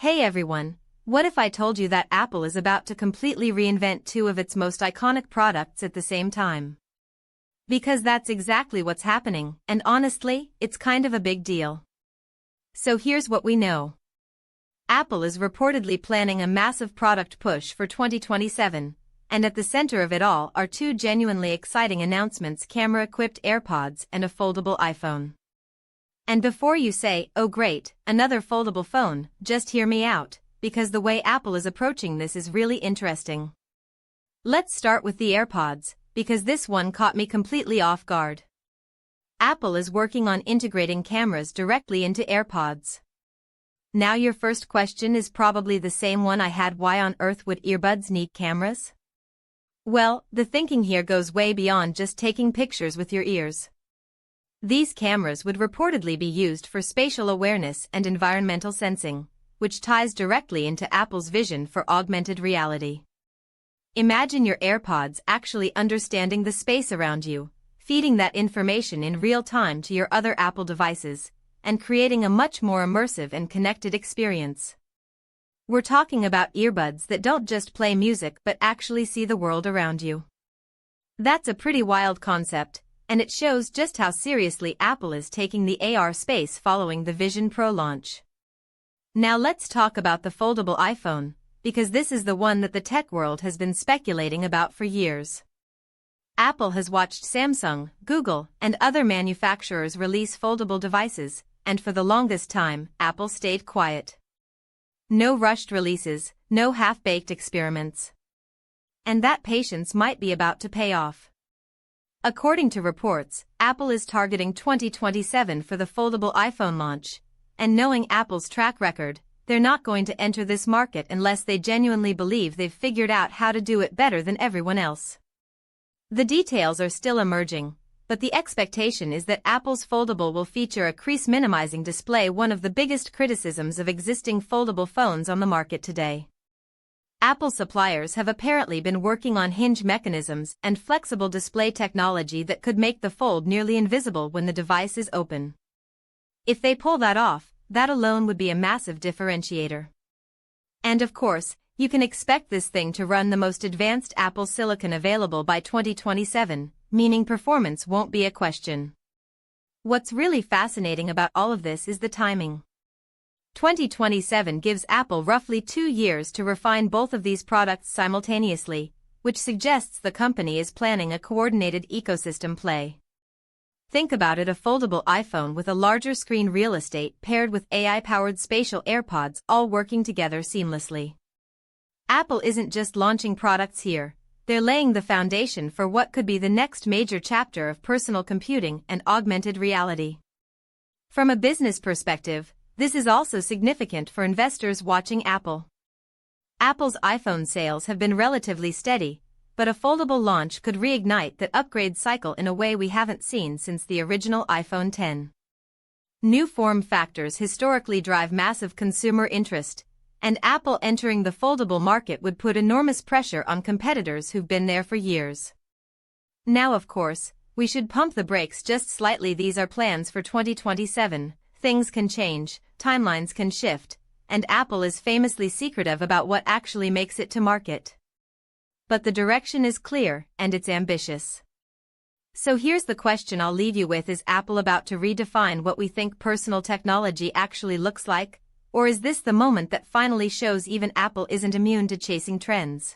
Hey everyone, what if I told you that Apple is about to completely reinvent two of its most iconic products at the same time? Because that's exactly what's happening, and honestly, it's kind of a big deal. So here's what we know. Apple is reportedly planning a massive product push for 2027, and at the center of it all are two genuinely exciting announcements: camera-equipped AirPods and a foldable iPhone. And before you say, oh great, another foldable phone, just hear me out, because the way Apple is approaching this is really interesting. Let's start with the AirPods, because this one caught me completely off guard. Apple is working on integrating cameras directly into AirPods. Now your first question is probably the same one I had: why on earth would earbuds need cameras? Well, the thinking here goes way beyond just taking pictures with your ears. These cameras would reportedly be used for spatial awareness and environmental sensing, which ties directly into Apple's vision for augmented reality. Imagine your AirPods actually understanding the space around you, feeding that information in real time to your other Apple devices, and creating a much more immersive and connected experience. We're talking about earbuds that don't just play music but actually see the world around you. That's a pretty wild concept, and it shows just how seriously Apple is taking the AR space following the Vision Pro launch. Now let's talk about the foldable iPhone, because this is the one that the tech world has been speculating about for years. Apple has watched Samsung, Google, and other manufacturers release foldable devices, and for the longest time, Apple stayed quiet. No rushed releases, no half-baked experiments. And that patience might be about to pay off. According to reports, Apple is targeting 2027 for the foldable iPhone launch, and knowing Apple's track record, they're not going to enter this market unless they genuinely believe they've figured out how to do it better than everyone else. The details are still emerging, but the expectation is that Apple's foldable will feature a crease-minimizing display, one of the biggest criticisms of existing foldable phones on the market today. Apple suppliers have apparently been working on hinge mechanisms and flexible display technology that could make the fold nearly invisible when the device is open. If they pull that off, that alone would be a massive differentiator. And of course, you can expect this thing to run the most advanced Apple silicon available by 2027, meaning performance won't be a question. What's really fascinating about all of this is the timing. 2027 gives Apple roughly 2 years to refine both of these products simultaneously, which suggests the company is planning a coordinated ecosystem play. Think about it: a foldable iPhone with a larger screen real estate paired with AI-powered spatial AirPods, all working together seamlessly. Apple isn't just launching products here, they're laying the foundation for what could be the next major chapter of personal computing and augmented reality. From a business perspective, this is also significant for investors watching Apple. Apple's iPhone sales have been relatively steady, but a foldable launch could reignite that upgrade cycle in a way we haven't seen since the original iPhone X. New form factors historically drive massive consumer interest, and Apple entering the foldable market would put enormous pressure on competitors who've been there for years. Now, of course, we should pump the brakes just slightly. These are plans for 2027. Things can change, timelines can shift, and Apple is famously secretive about what actually makes it to market. But the direction is clear, and it's ambitious. So here's the question I'll leave you with: is Apple about to redefine what we think personal technology actually looks like? Or is this the moment that finally shows even Apple isn't immune to chasing trends?